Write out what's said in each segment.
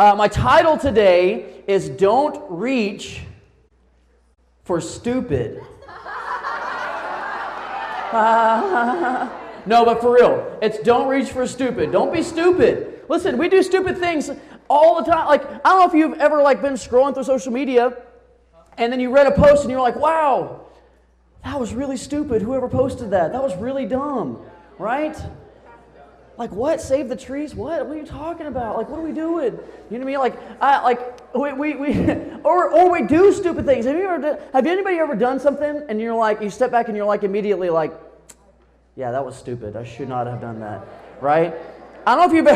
My title today is Don't Reach for Stupid. No, but for real, it's don't reach for stupid. Don't be stupid. Listen, we do stupid things all the time. Like, I don't know if you've ever been scrolling through social media and then you read a post and you're like, wow, that was really stupid. Whoever posted that? That was really dumb, right? Like, what? Save the trees? What are you talking about? Like, what are we doing? You know what I mean? Or we do stupid things. Have anybody ever done something and you're like, you step back and you're like immediately like, yeah, that was stupid. I should not have done that, right? I don't know if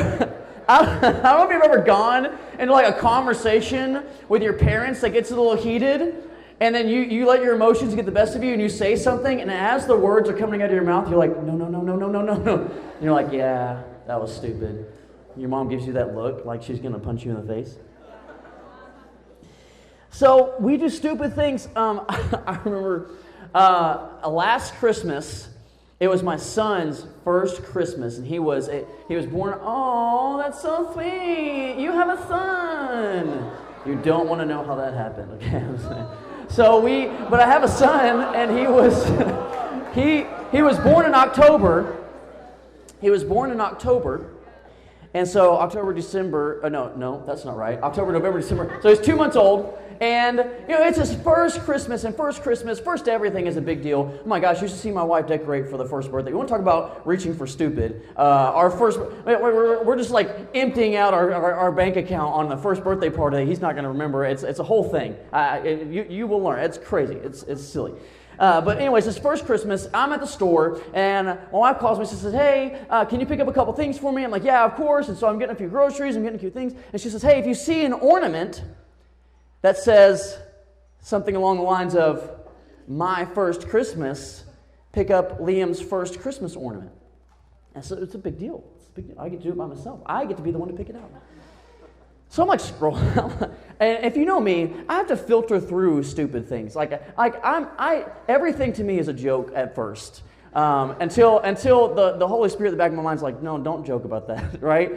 you've ever gone into like a conversation with your parents that gets a little heated, and then you let your emotions get the best of you, and you say something, and as the words are coming out of your mouth, you're like, no. And you're like, yeah, that was stupid. Your mom gives you that look like she's going to punch you in the face. So we do stupid things. I remember last Christmas, it was my son's first Christmas, and he was born. Oh, that's so sweet. You have a son. You don't want to know how that happened, okay? But I have a son, and he was born in October. He was born in October, and so October, December. No, that's not right. October, November, December. So he's 2 months old. And, it's his first Christmas, and first everything is a big deal. Oh my gosh, you should see my wife decorate for the first birthday. We want to talk about reaching for stupid. We're just like emptying out our bank account on the first birthday party. He's not going to remember. It's a whole thing. You will learn. It's crazy. It's silly. But anyways, his first Christmas, I'm at the store, and my wife calls me and she says, hey, can you pick up a couple things for me? I'm like, yeah, of course. And so I'm getting a few groceries, I'm getting a few things. And she says, hey, if you see an ornament that says something along the lines of, my first Christmas, pick up Liam's first Christmas ornament. And so it's a big deal. I get to do it by myself. I get to be the one to pick it out. So I'm like scrolling, and if you know me, I have to filter through stupid things. Everything to me is a joke at first. Until the Holy Spirit in the back of my mind's like, no, don't joke about that, right?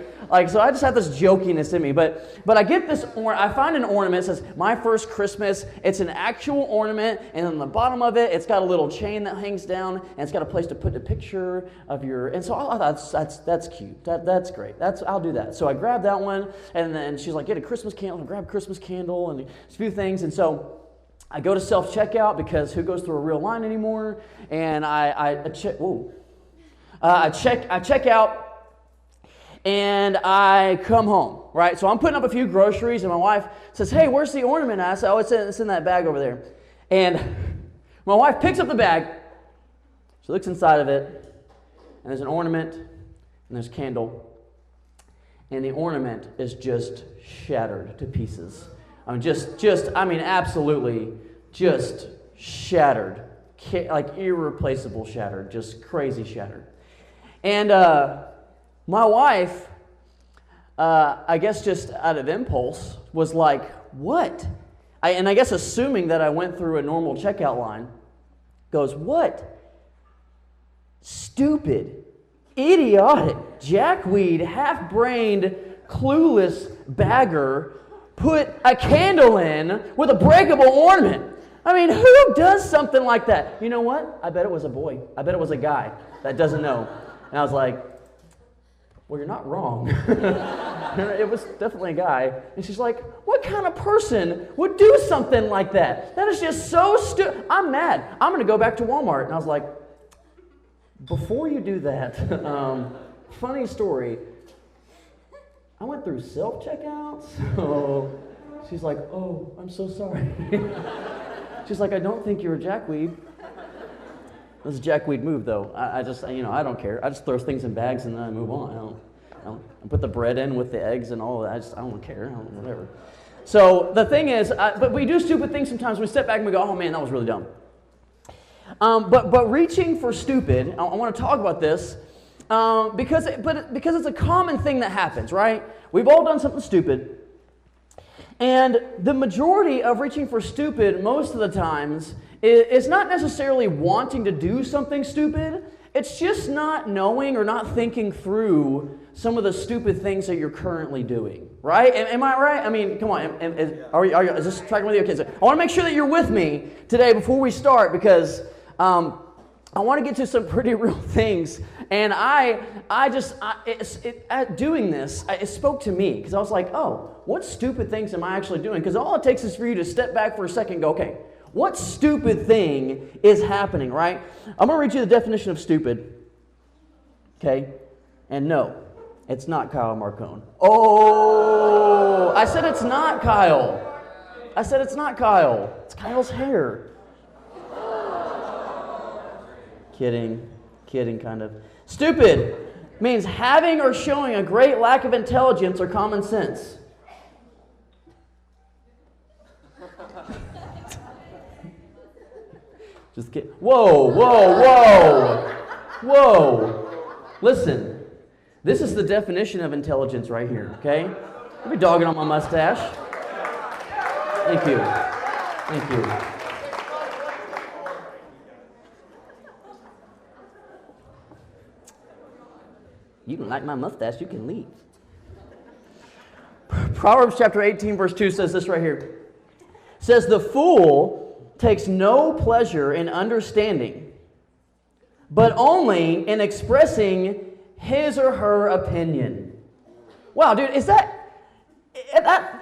So I just have this jokiness in me. But I get this, I find an ornament that says, my first Christmas. It's an actual ornament, and on the bottom of it, it's got a little chain that hangs down, and it's got a place to put a picture of your, and so I thought, that's cute. That's great. I'll do that. So I grabbed that one, and then she's like, get a Christmas candle, and grab a Christmas candle, and a few things, and so I go to self-checkout because who goes through a real line anymore? And I check out, and I come home, right? So I'm putting up a few groceries, and my wife says, hey, where's the ornament? I said, oh, it's in that bag over there. And my wife picks up the bag. She looks inside of it, and there's an ornament, and there's a candle, and the ornament is just shattered to pieces. Absolutely just shattered, like irreplaceable shattered, just crazy shattered. And my wife, I guess just out of impulse, was like, what? I guess assuming that I went through a normal checkout line, goes, what? Stupid, idiotic, jackweed, half-brained, clueless bagger put a candle in with a breakable ornament. I mean, who does something like that? You know what? I bet it was a boy. I bet it was a guy that doesn't know. And I was like, well, you're not wrong. It was definitely a guy. And she's like, what kind of person would do something like that? That is just so stupid. I'm mad. I'm going to go back to Walmart. And I was like, before you do that, funny story. I went through self-checkout, so she's like, oh, I'm so sorry. She's like, I don't think you're a jackweed. This is a jackweed move, though. I don't care. I just throw things in bags and then I move on. I put the bread in with the eggs and all of that. I don't care, whatever. So the thing is, but we do stupid things sometimes. We step back and we go, oh man, that was really dumb. But reaching for stupid, I want to talk about this. Because it's a common thing that happens, right? We've all done something stupid. And the majority of reaching for stupid most of the times is not necessarily wanting to do something stupid. It's just not knowing or not thinking through some of the stupid things that you're currently doing, right? Am I right? I mean, come on. Is this tracking with you? Okay, so I want to make sure that you're with me today before we start because I want to get to some pretty real things. And doing this, it spoke to me because I was like, oh, what stupid things am I actually doing? Because all it takes is for you to step back for a second and go, okay, what stupid thing is happening, right? I'm going to read you the definition of stupid, okay? And no, it's not Kyle Marcone. Oh, I said it's not Kyle. It's Kyle's hair. Kidding, kind of. Stupid means having or showing a great lack of intelligence or common sense. Just kidding. Whoa. Listen, this is the definition of intelligence right here, okay? I'll be dogging on my mustache. Thank you. You don't like my mustache, you can leave. Proverbs chapter 18, verse 2 says this right here. It says, the fool takes no pleasure in understanding, but only in expressing his or her opinion. Wow, dude, if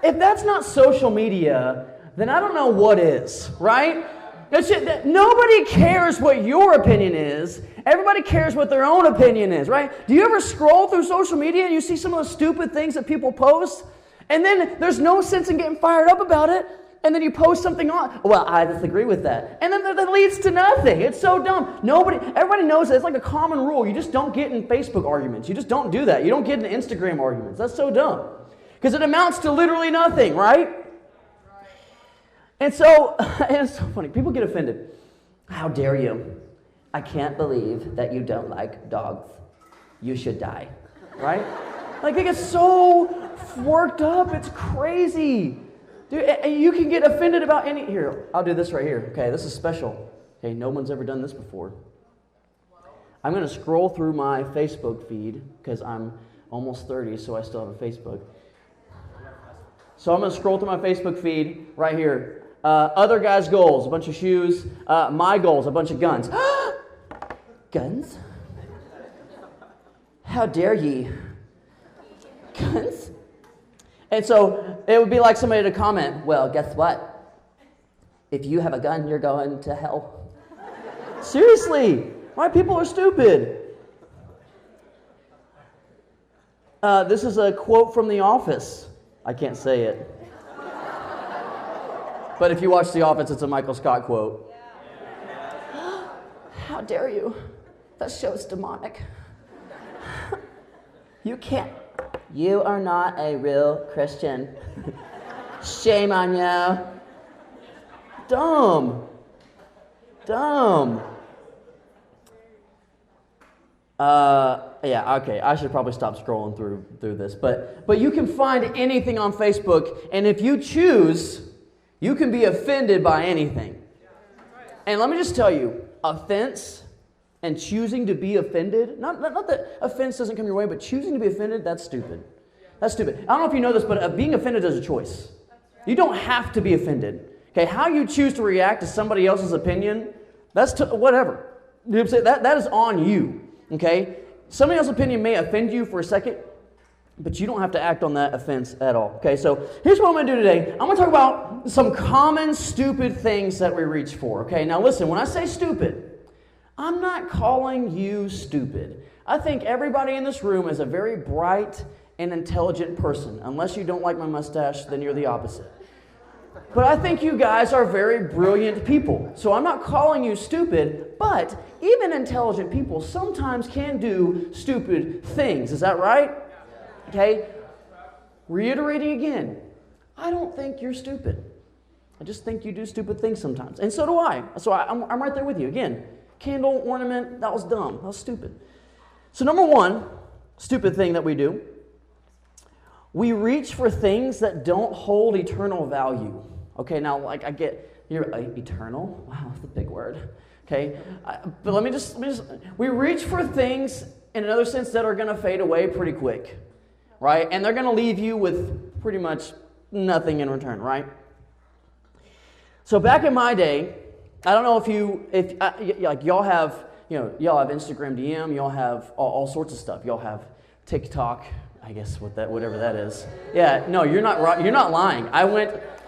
that's not social media, then I don't know what is, right? Nobody cares what your opinion is. Everybody cares what their own opinion is, right? Do you ever scroll through social media and you see some of the stupid things that people post? And then there's no sense in getting fired up about it. And then you post something on, well, I disagree with that. And then that leads to nothing. It's so dumb. Everybody knows that. It's like a common rule. You just don't get in Facebook arguments. You just don't do that. You don't get in Instagram arguments. That's so dumb. Because it amounts to literally nothing, right? And so, and it's so funny. People get offended. How dare you? I can't believe that you don't like dogs. You should die. Right? Like, they get so worked up. It's crazy. Dude, you can get offended about any... Here, I'll do this right here. Okay, this is special. Okay, no one's ever done this before. I'm going to scroll through my Facebook feed because I'm almost 30, so I still have a Facebook. So I'm going to scroll through my Facebook feed right here. Other guys' goals, a bunch of shoes. My goals, a bunch of guns. Guns? How dare ye? Guns? And so it would be like somebody to comment, well, guess what? If you have a gun, you're going to hell. Seriously, why people are stupid. This is a quote from The Office. I can't say it. But if you watch The Office, it's a Michael Scott quote. How dare you? That show's demonic. You can't. You are not a real Christian. Shame on you. Dumb. Yeah, okay, I should probably stop scrolling through this. But you can find anything on Facebook, and if you choose, you can be offended by anything. And let me just tell you, offense and choosing to be offended, not that offense doesn't come your way, but choosing to be offended, that's stupid. That's stupid. I don't know if you know this, but being offended is a choice. You don't have to be offended. Okay, how you choose to react to somebody else's opinion, that's whatever. You know what I'm saying? That is on you. Okay? Somebody else's opinion may offend you for a second, but you don't have to act on that offense at all. Okay, so here's what I'm going to do today. I'm going to talk about some common stupid things that we reach for. Okay, now listen, when I say stupid, I'm not calling you stupid. I think everybody in this room is a very bright and intelligent person. Unless you don't like my mustache, then you're the opposite. But I think you guys are very brilliant people. So I'm not calling you stupid, but even intelligent people sometimes can do stupid things. Is that right? Okay? Reiterating again, I don't think you're stupid. I just think you do stupid things sometimes. And so do I. So I'm right there with you. Again, candle ornament, that was dumb. That was stupid. So number one, stupid thing that we do, we reach for things that don't hold eternal value. Okay, now, like, I get, you're eternal? Wow, that's a big word. Okay? But let me just, we reach for things in another sense that are going to fade away pretty quick, right? And they're going to leave you with pretty much nothing in return, right? So back in my day, I don't know if y'all have, y'all have Instagram DM, y'all have all sorts of stuff. Y'all have TikTok, I guess whatever that is. Yeah, no, you're not lying.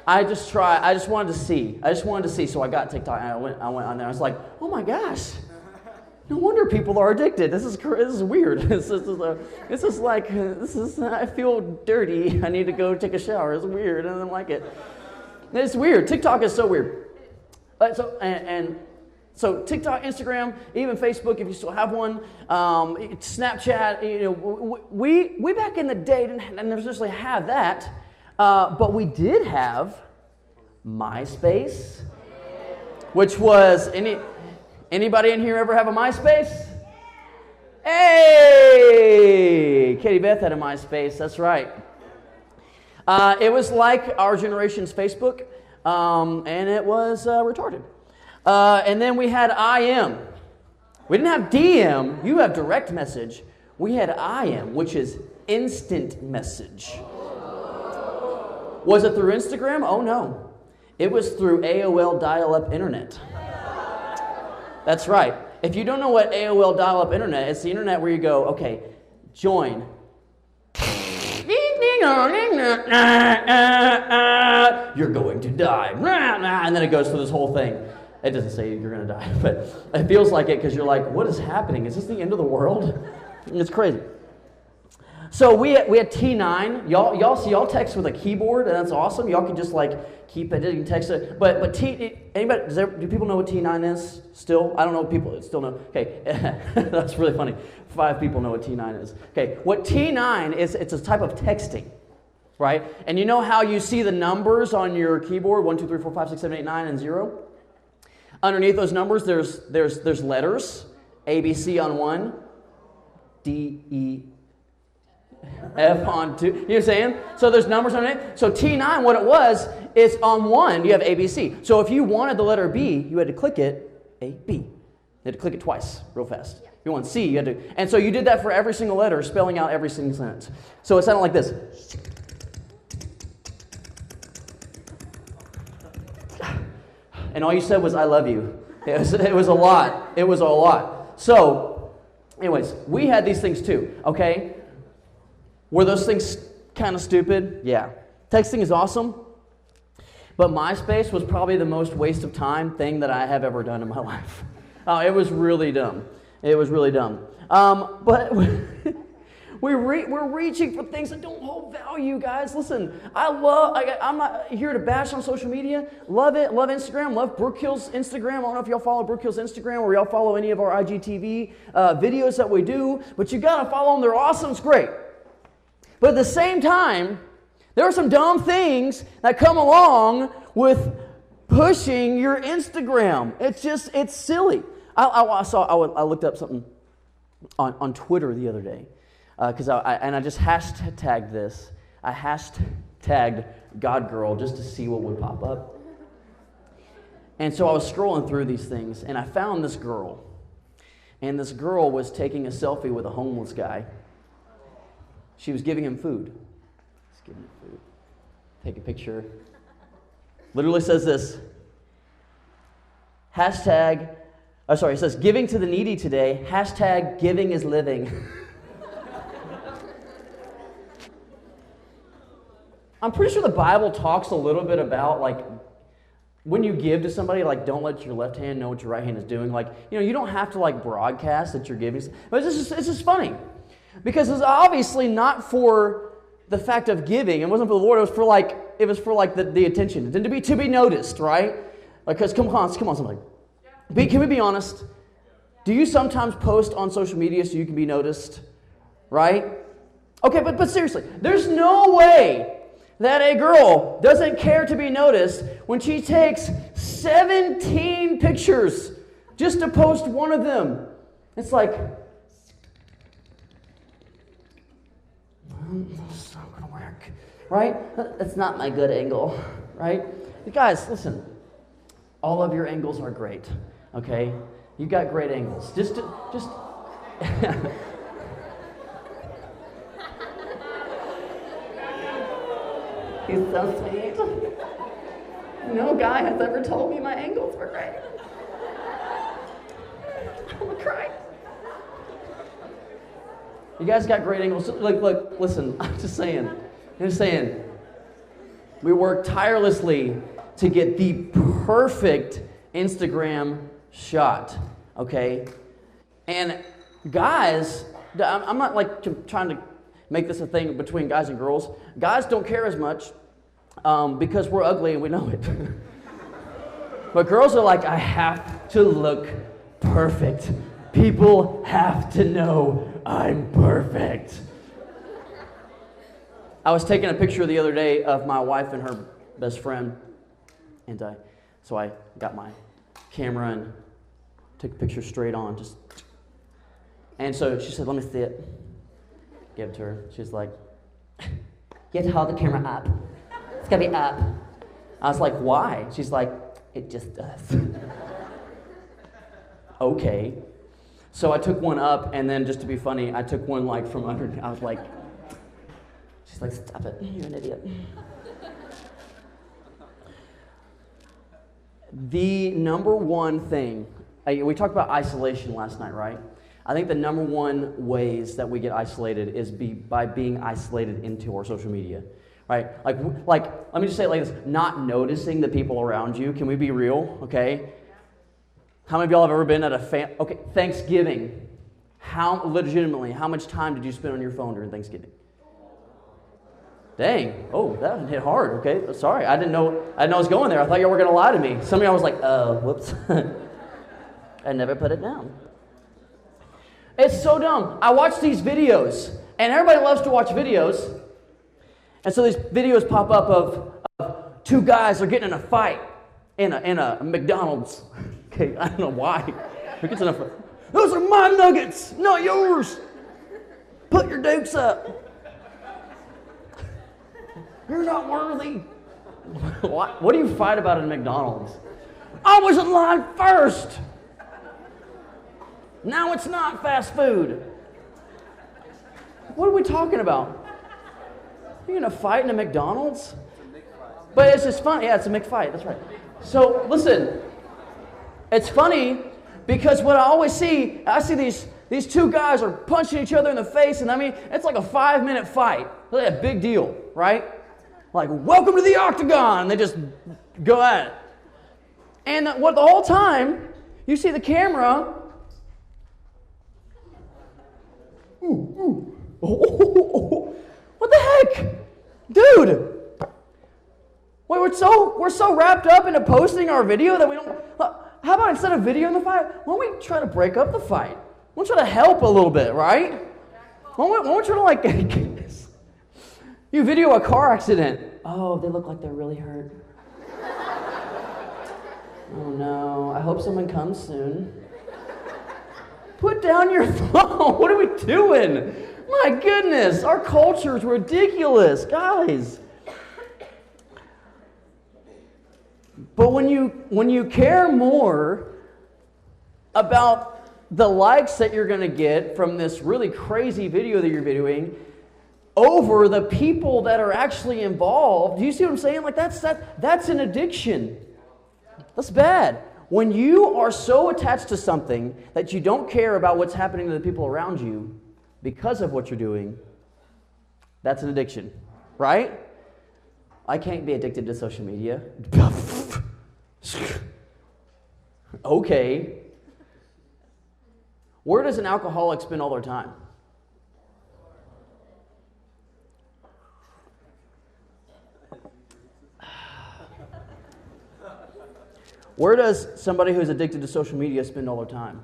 I just wanted to see. So I got TikTok and I went on there. I was like, oh my gosh, no wonder people are addicted. This is weird. I feel dirty. I need to go take a shower. It's weird. I don't like it. It's weird. TikTok is so weird. So TikTok, Instagram, even Facebook, if you still have one, Snapchat. We back in the day didn't necessarily have that, but we did have MySpace, which was anybody in here ever have a MySpace? Hey, Katie Beth had a MySpace. That's right. It was like our generation's Facebook, and it was retarded. And then we had IM. We didn't have DM. You have direct message. We had IM, which is instant message. Was it through Instagram? Oh, no. It was through AOL dial-up internet. That's right. If you don't know what AOL dial-up internet, it's the internet where you go, okay, join. You're going to die. And then it goes through this whole thing. It doesn't say you're going to die, but it feels like it because you're like, what is happening? Is this the end of the world? It's crazy. So we had T9. Y'all text with a keyboard, and that's awesome. Y'all can just keep editing text. But do people know what T9 is still? I don't know if people still know. Okay, that's really funny. 5 people know what T9 is. Okay, what T9 is, it's a type of texting, right? And you know how you see the numbers on your keyboard, 1, 2, 3, 4, 5, 6, 7, 8, 9, and 0? Underneath those numbers, there's letters, A, B, C on 1, D, E, F on 2. You know what I'm saying? So there's numbers on it. So T9, what it was, is on 1, you have A, B, C. So if you wanted the letter B, you had to click it, A, B. You had to click it twice, real fast. If you want C, you had to. And so you did that for every single letter, spelling out every single sentence. So it sounded like this. And all you said was, I love you. It was a lot. It was a lot. So, anyways, we had these things too, okay? Were those things kind of stupid? Yeah. Texting is awesome, but MySpace was probably the most waste of time thing that I have ever done in my life. It was really dumb. It was really dumb. But we're reaching for things that don't hold value, guys. Listen, I'm not here to bash on social media. Love it. Love Instagram. Love Brookhill's Instagram. I don't know if y'all follow Brookhill's Instagram or y'all follow any of our IGTV videos that we do, but you got to follow them. They're awesome. It's great. But at the same time, there are some dumb things that come along with pushing your Instagram. It's silly. I looked up something on Twitter the other day. Because I just hashtagged this. I hashtagged God Girl just to see what would pop up. And so I was scrolling through these things, and I found this girl. And this girl was taking a selfie with a homeless guy. She was giving him food. Just giving him food. Take a picture. Literally says this. It says, giving to the needy today. Hashtag giving is living. I'm pretty sure the Bible talks a little bit about, when you give to somebody, don't let your left hand know what your right hand is doing. You don't have to, broadcast that you're giving. But it's just funny. Because it's obviously not for the fact of giving. It wasn't for the Lord. It was for the attention. To be noticed, right? Because come on, somebody. Can we be honest? Do you sometimes post on social media so you can be noticed? Right? Okay, but seriously, there's no way that a girl doesn't care to be noticed when she takes 17 pictures just to post one of them. It's like, that's not going to work, right? That's not my good angle, right? You guys, listen, all of your angles are great. Okay? You got great angles. Just. He's so sweet. No guy has ever told me my angles were great. I'm gonna cry. You guys got great angles. Look, listen, I'm just saying. We work tirelessly to get the perfect Instagram shot, okay? And guys, I'm not like trying to make this a thing between guys and girls. Guys don't care as much because we're ugly and we know it. But girls are like, I have to look perfect. People have to know I'm perfect. I was taking a picture the other day of my wife and her best friend, and so I got my camera and took a picture straight on, and so she said, let me see it. Gave it to her. She's like, you have to hold the camera up. It's gotta be up. I was like, why? She's like, it just does. Okay. So I took one up, and then just to be funny, I took one like from under. I was like, she's like, stop it, you're an idiot. The number one thing, we talked about isolation last night, right? I think the number one ways that we get isolated is by being isolated into our social media, right? Like, let me just say it like this, not noticing the people around you. Can we be real, okay? How many of y'all have ever been at a Thanksgiving? How much time did you spend on your phone during Thanksgiving? Dang, oh, that hit hard, okay? Sorry, I didn't know I was going there. I thought y'all were going to lie to me. Some of y'all was like, whoops. I never put it down. It's so dumb. I watch these videos, and everybody loves to watch videos. And so these videos pop up of two guys are getting in a fight in a McDonald's. Okay, I don't know why. Who gets in a fight? Those are my nuggets, not yours. Put your dukes up. You're not worthy. What do you fight about in McDonald's? I was in line first. Now it's not fast food. What are we talking about? You're going to fight in a McDonald's? But it's just fun. Yeah, it's a McFight. That's right. So listen, it's funny because what I always see, I see these two guys are punching each other in the face, and I mean, it's like a 5-minute fight. It's like a big deal, right? Like, welcome to the octagon. They just go at it. And what the whole time, you see the camera. What the heck? Dude. Wait, we're so wrapped up into posting our video that we don't. How about instead of videoing the fight, why don't we try to break up the fight? Why don't we try to help a little bit, right? Why don't we try to like you video a car accident. Oh, they look like they're really hurt. Oh no, I hope someone comes soon. Put down your phone. What are we doing? My goodness, our culture is ridiculous, guys. But when you care more about the likes that you're going to get from this really crazy video that you're videoing over the people that are actually involved, do you see what I'm saying? Like that's an addiction. That's bad. When you are so attached to something that you don't care about what's happening to the people around you because of what you're doing, that's an addiction, right? I can't be addicted to social media. Okay. Where does an alcoholic spend all their time? Where does somebody who's addicted to social media spend all their time?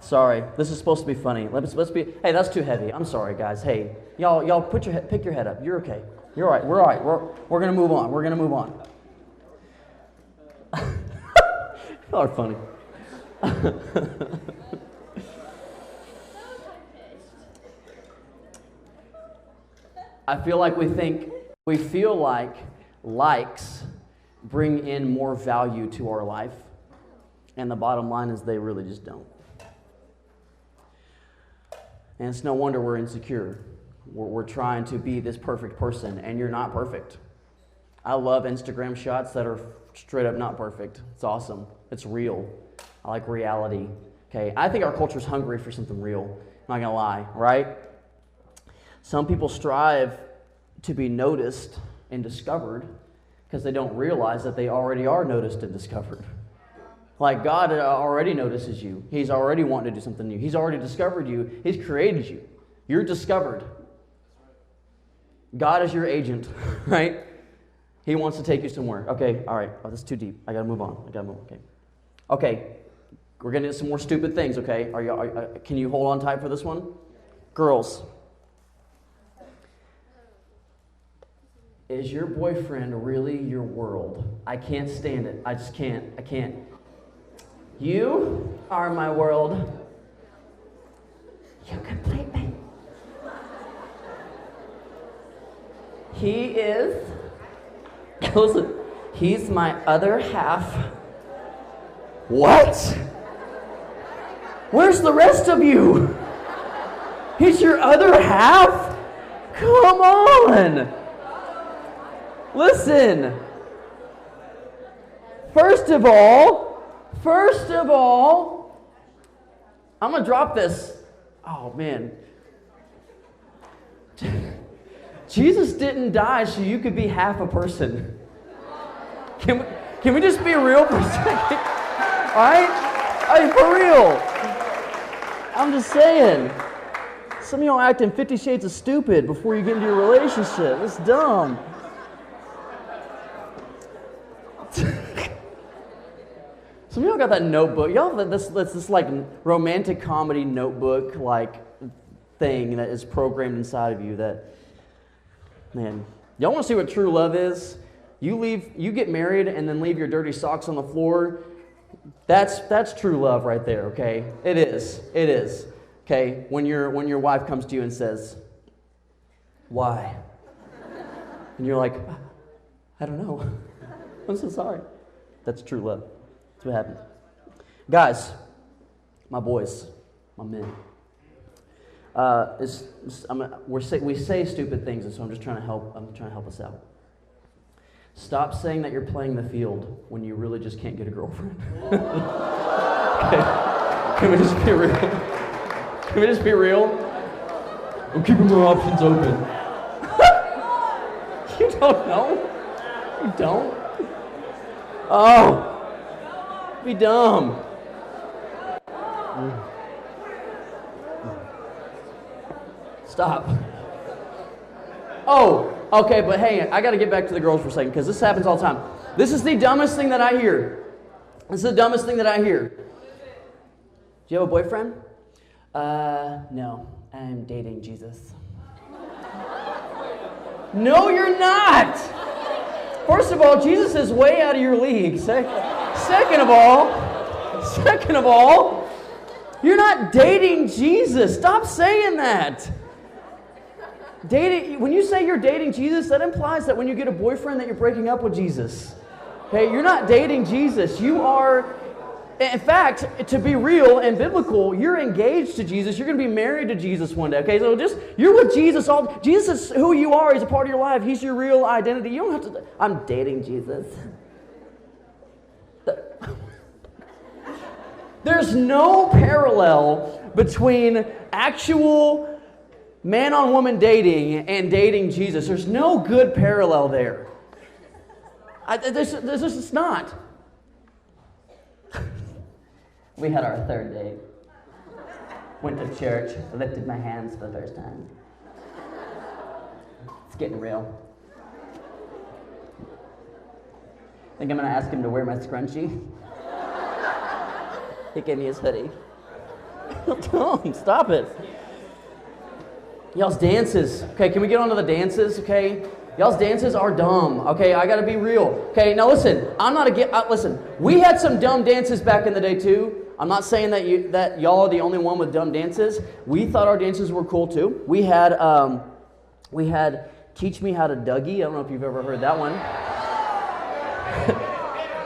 Sorry, this is supposed to be funny. Let's be. Hey, that's too heavy. I'm sorry, guys. Hey, y'all, pick your head up. You're okay. You're all right. We're all right. We're gonna move on. We're gonna move on. Y'all are funny. I feel like we feel like likes bring in more value to our life. And the bottom line is they really just don't. And it's no wonder we're insecure. We're trying to be this perfect person, and you're not perfect. I love Instagram shots that are straight up not perfect. It's awesome. It's real. I like reality. Okay, I think our culture's hungry for something real. I'm not gonna lie, right? Some people strive to be noticed and discovered because they don't realize that they already are noticed and discovered. Like God already notices you. He's already wanting to do something new. He's already discovered you. He's created you. You're discovered. God is your agent, right? He wants to take you somewhere. Okay, all right. Oh, that's too deep. I gotta move on. Okay, we're gonna do some more stupid things. Okay, can you hold on tight for this one, girls? Is your boyfriend really your world? I can't stand it. I just can't. I can't. You are my world. You complete me. He is. Listen, he's my other half. What? Where's the rest of you? He's your other half? Come on. Listen. First of all, I'm going to drop this. Oh, man. Jesus didn't die so you could be half a person. Can we just be real for a second? All right? I mean, for real. I'm just saying. Some of y'all acting 50 Shades of Stupid before you get into your relationship. It's dumb. Some of y'all got that notebook. Y'all have this like romantic comedy notebook like thing that is programmed inside of you that, man, y'all want to see what true love is? You get married and then leave your dirty socks on the floor. That's true love right there, okay? It is. Okay? When your wife comes to you and says, "Why?" And you're like, "I don't know. I'm so sorry." That's true love. That's what happened. Guys, my boys, my men. We say stupid things, and so I'm trying to help us out. Stop saying that you're playing the field when you really just can't get a girlfriend. Okay. Can we just be real? Can we just be real? I'm keeping my options open. You don't know? You don't? Oh. Be dumb. Stop. Oh, okay, but hey, I got to get back to the girls for a second because this happens all the time. This is the dumbest thing that I hear. Do you have a boyfriend? No, I'm dating Jesus. No, you're not. First of all, Jesus is way out of your league. Second of all, you're not dating Jesus. Stop saying that. When you say you're dating Jesus, that implies that when you get a boyfriend that you're breaking up with Jesus. Okay, you're not dating Jesus. You are, in fact, to be real and biblical, you're engaged to Jesus. You're going to be married to Jesus one day. Okay, so you're with Jesus. Jesus is who you are. He's a part of your life. He's your real identity. You don't have to. I'm dating Jesus. There's no parallel between actual man-on-woman dating and dating Jesus. There's no good parallel there. There's just not. We had our third date. Went to church, lifted my hands for the first time. It's getting real. Think I'm going to ask him to wear my scrunchie? He gave me his hoodie. Don't, stop it. Y'all's dances. Okay, can we get on to the dances, okay? Y'all's dances are dumb, okay? I gotta be real. Okay, now listen, listen, we had some dumb dances back in the day too. I'm not saying that y'all are the only one with dumb dances. We thought our dances were cool too. We had We had Teach Me How to Dougie. I don't know if you've ever heard that one.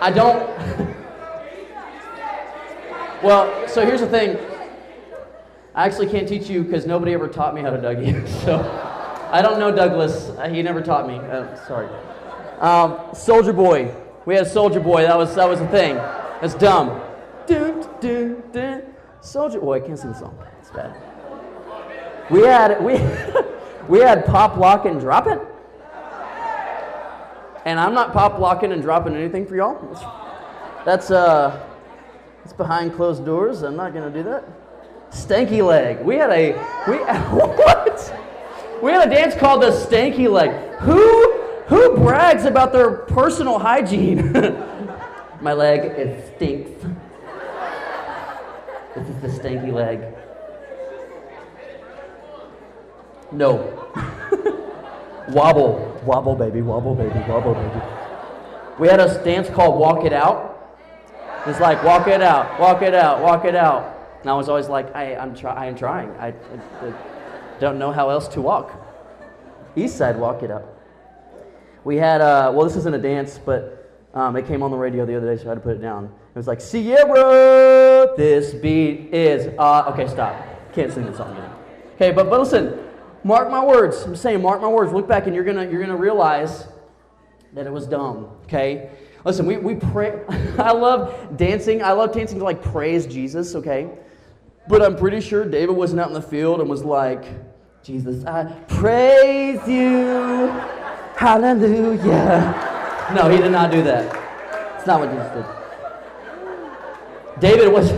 I don't. Well, so here's the thing. I actually can't teach you because nobody ever taught me how to Dougie. So I don't know Douglas. He never taught me. Sorry. Soldier Boy. We had Soldier Boy. That was a thing. That's dumb. Soldier Boy. I can't sing the song. It's bad. We had Pop, Lock, and Drop It. And I'm not pop, locking, and dropping anything for y'all. That's behind closed doors. I'm not gonna do that. Stanky Leg. We had a dance called the Stanky Leg. Who brags about their personal hygiene? My leg, it stinks. This is the Stanky Leg. No. Wobble. Wobble, baby, wobble, baby, wobble, baby. We had a dance called Walk It Out. It's like, walk it out, walk it out, walk it out. And I was always like, I am trying. I don't know how else to walk. East Side, Walk It Out. We had, this isn't a dance, but it came on the radio the other day, so I had to put it down. It was like, Sierra, this beat is, okay, stop. Can't sing this song anymore. Okay, but listen. Mark my words. I'm saying, mark my words. Look back, and you're gonna realize that it was dumb. Okay. Listen, we pray. I love dancing. I love dancing to like praise Jesus. Okay. But I'm pretty sure David wasn't out in the field and was like, Jesus, I praise you, hallelujah. No, he did not do that. It's not what Jesus did. David was.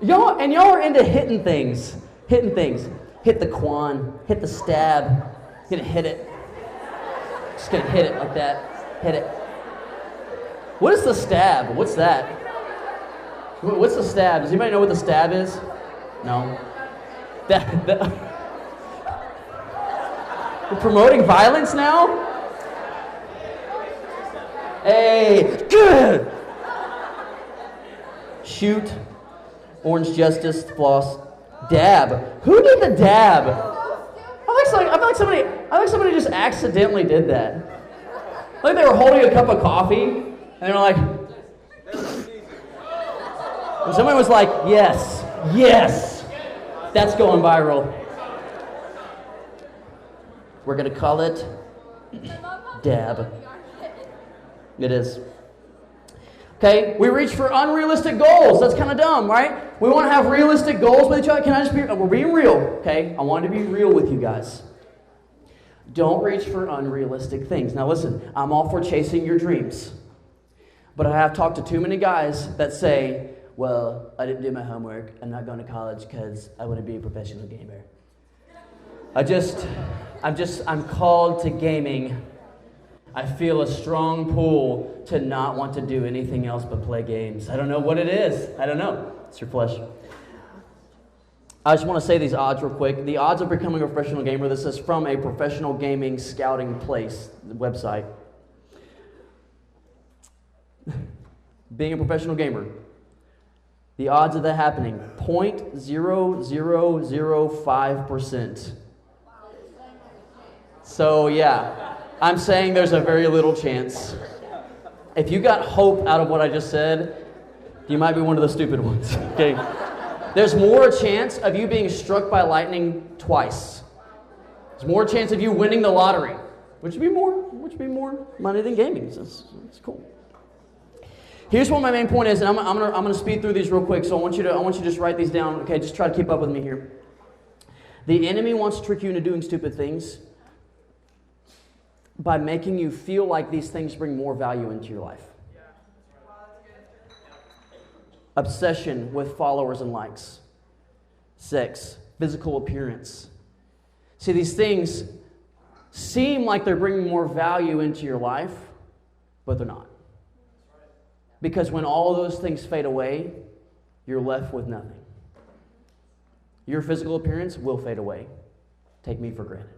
Y'all are into hitting things. Hit the quan, hit the stab. Gonna hit it. Just gonna hit it like that. Hit it. What is the stab? What's that? What's the stab? Does anybody know what the stab is? No. We're promoting violence now? Hey, good. Shoot. Orange Justice, floss, dab. Who did the dab? I feel like somebody just accidentally did that. Like they were holding a cup of coffee, and they were like, and somebody was like, yes, that's going viral. We're gonna call it dab. It is. Okay, we reach for unrealistic goals. That's kind of dumb, right? We want to have realistic goals with each other. Can I just be, we're being real, okay? I want to be real with you guys. Don't reach for unrealistic things. Now listen, I'm all for chasing your dreams. But I have talked to too many guys that say, well, I didn't do my homework. I'm not going to college because I want to be a professional gamer. I'm called to gaming. I feel a strong pull to not want to do anything else but play games. I don't know what it is. I don't know. It's your flesh. I just want to say these odds real quick. The odds of becoming a professional gamer, this is from a professional gaming scouting place, the website. Being a professional gamer, the odds of that happening, 0.0005%. So yeah. I'm saying there's a very little chance. If you got hope out of what I just said, you might be one of the stupid ones. Okay? There's more chance of you being struck by lightning twice. There's more chance of you winning the lottery, which would be more money than gaming. So it's cool. Here's what my main point is, and I'm gonna speed through these real quick. So I want you to just write these down. Okay, just try to keep up with me here. The enemy wants to trick you into doing stupid things by making you feel like these things bring more value into your life. Obsession with followers and likes. Sex. Physical appearance. See, these things seem like they're bringing more value into your life, but they're not. Because when all of those things fade away, you're left with nothing. Your physical appearance will fade away. Take me for granted.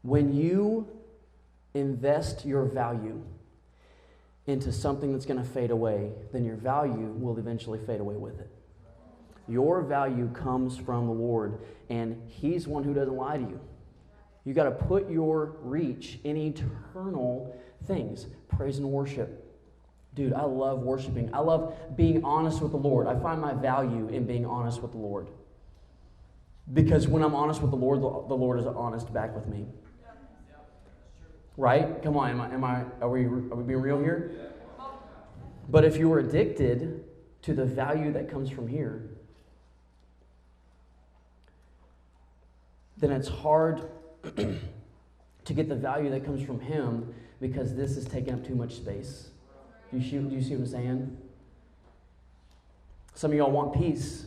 When you invest your value into something that's going to fade away, then your value will eventually fade away with it. Your value comes from the Lord, and He's one who doesn't lie to you. You got to put your reach in eternal things. Praise and worship. Dude, I love worshiping. I love being honest with the Lord. I find my value in being honest with the Lord. Because when I'm honest with the Lord is honest back with me. Right? Come on, are we being real here? But if you are addicted to the value that comes from here, then it's hard to get the value that comes from Him because this is taking up too much space. Do you see what I'm saying? Some of y'all want peace,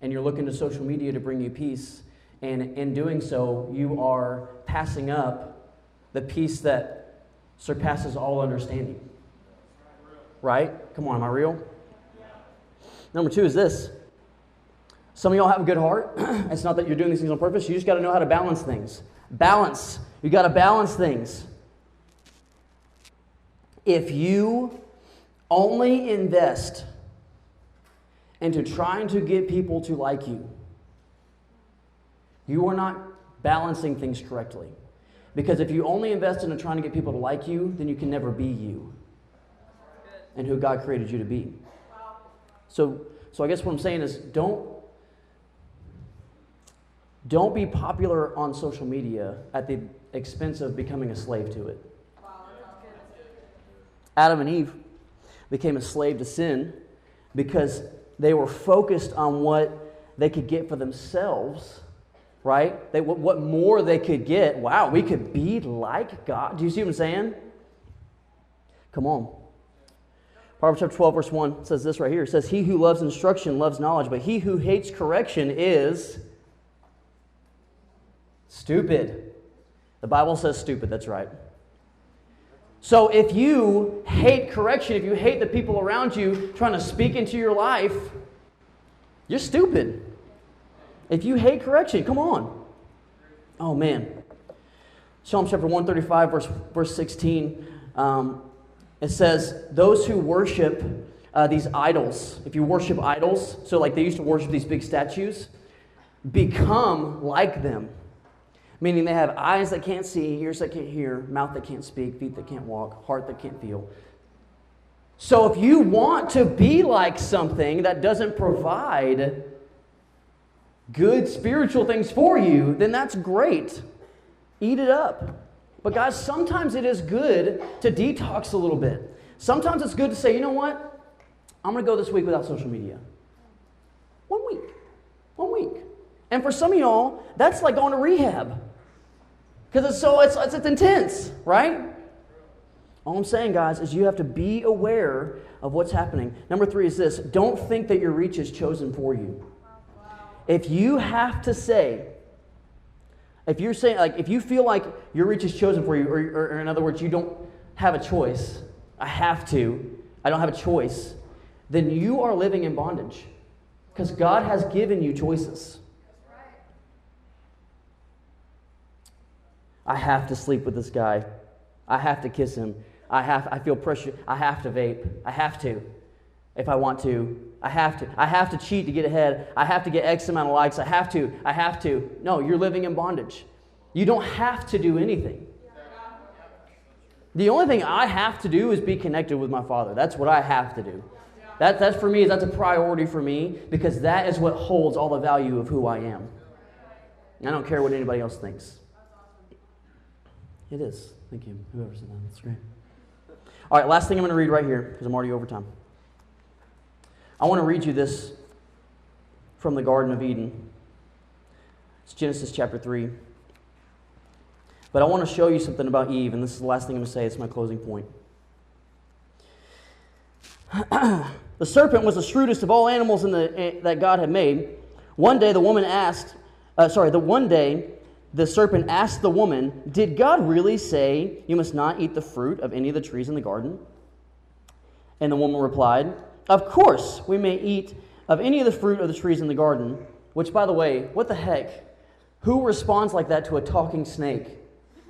and you're looking to social media to bring you peace, and in doing so, you are passing up the peace that surpasses all understanding. Right? Come on, am I real? Number 2 is this. Some of y'all have a good heart. It's not that you're doing these things on purpose. You just got to know how to balance things. Balance. You got to balance things. If you only invest into trying to get people to like you, you are not balancing things correctly. Because if you only invest into trying to get people to like you, then you can never be you and who God created you to be. So I guess what I'm saying is don't be popular on social media at the expense of becoming a slave to it. Adam and Eve became a slave to sin because they were focused on what they could get for themselves, right? What more they could get. Wow, we could be like God. Do you see what I'm saying? Come on. Proverbs chapter 12, verse 1 says this right here. It says, "He who loves instruction loves knowledge, but he who hates correction is stupid." The Bible says stupid, that's right. So if you hate correction, if you hate the people around you trying to speak into your life, you're stupid. If you hate correction, come on. Oh man. Psalm chapter 135, verse 16, it says, those who worship these idols, if you worship idols, so like they used to worship these big statues, become like them. Meaning they have eyes that can't see, ears that can't hear, mouth that can't speak, feet that can't walk, heart that can't feel. So if you want to be like something that doesn't provide good spiritual things for you, then that's great. Eat it up. But guys, sometimes it is good to detox a little bit. Sometimes it's good to say, you know what? I'm going to go this week without social media. 1 week. 1 week. And for some of y'all, that's like going to rehab. Because it's intense, right? All I'm saying, guys, is you have to be aware of what's happening. Number 3 is this. Don't think that your reach is chosen for you. If you have to say, if you're saying, like, if you feel like your reach is chosen for you, or in other words, you don't have a choice, I don't have a choice, then you are living in bondage. Because God has given you choices. I have to sleep with this guy. I have to kiss him. I feel pressure. I have to vape. I have to. If I want to. I have to cheat to get ahead. I have to get X amount of likes. I have to. No, you're living in bondage. You don't have to do anything. The only thing I have to do is be connected with my Father. That's what I have to do. That's for me, that's a priority for me, because that is what holds all the value of who I am. I don't care what anybody else thinks. It is. Thank you. Whoever said that. That's great. All right, last thing I'm going to read right here, because I'm already over time. I want to read you this from the Garden of Eden. It's Genesis chapter 3. But I want to show you something about Eve, and this is the last thing I'm going to say. It's my closing point. The serpent was the shrewdest of all animals that God had made. One day the serpent asked the woman, "Did God really say you must not eat the fruit of any of the trees in the garden?" And the woman replied, "Of course we may eat of any of the fruit of the trees in the garden." Which, by the way, what the heck? Who responds like that to a talking snake?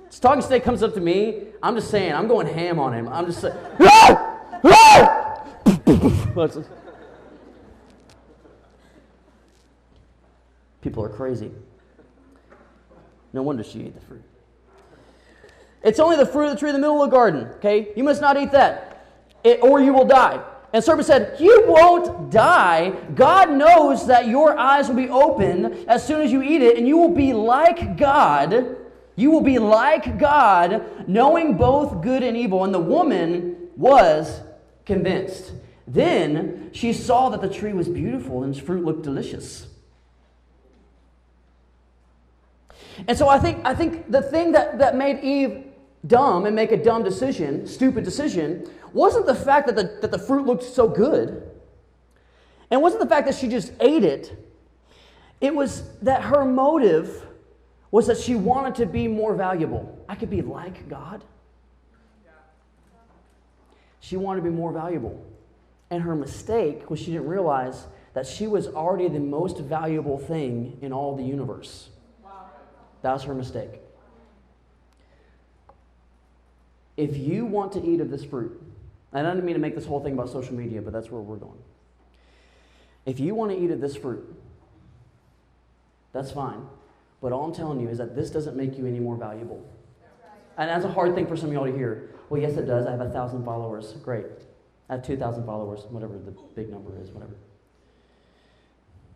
This talking snake comes up to me, I'm just saying, I'm going ham on him. I'm just saying, "Ah!" People are crazy. No wonder she ate the fruit. It's only the fruit of the tree in the middle of the garden, okay? You must not eat that, or you will die. And the serpent said, you won't die. God knows that your eyes will be opened as soon as you eat it, and you will be like God. You will be like God, knowing both good and evil. And the woman was convinced. Then she saw that the tree was beautiful and its fruit looked delicious. And so I think the thing that made Eve dumb and make a dumb decision, stupid decision, wasn't the fact that the fruit looked so good. And it wasn't the fact that she just ate it. It was that her motive was that she wanted to be more valuable. I could be like God. She wanted to be more valuable. And her mistake was she didn't realize that she was already the most valuable thing in all the universe. That was her mistake. If you want to eat of this fruit, and I didn't mean to make this whole thing about social media, but that's where we're going. If you want to eat of this fruit, that's fine. But all I'm telling you is that this doesn't make you any more valuable. And that's a hard thing for some of y'all to hear. Well, yes, it does. I have 1,000 followers. Great. I have 2,000 followers, whatever the big number is, whatever.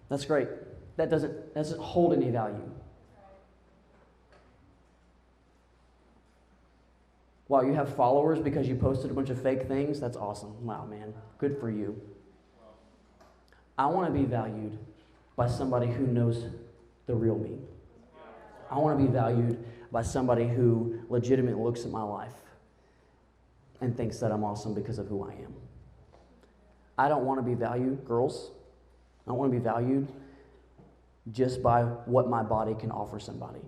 That's great. That doesn't hold any value. Wow, you have followers because you posted a bunch of fake things? That's awesome. Wow, man. Good for you. I want to be valued by somebody who knows the real me. I want to be valued by somebody who legitimately looks at my life and thinks that I'm awesome because of who I am. I don't want to be valued, girls. I don't want to be valued just by what my body can offer somebody.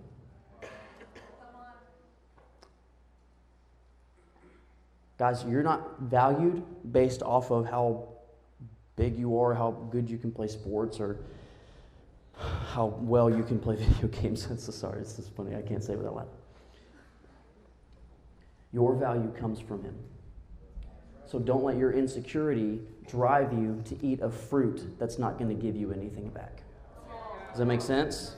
Guys, you're not valued based off of how big you are, how good you can play sports, or how well you can play video games. I'm so sorry, it's just funny. I can't say it without laughing. Your value comes from Him. So don't let your insecurity drive you to eat a fruit that's not going to give you anything back. Does that make sense?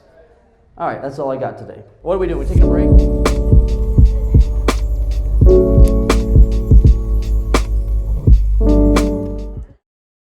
All right, that's all I got today. What are we doing? We taking a break?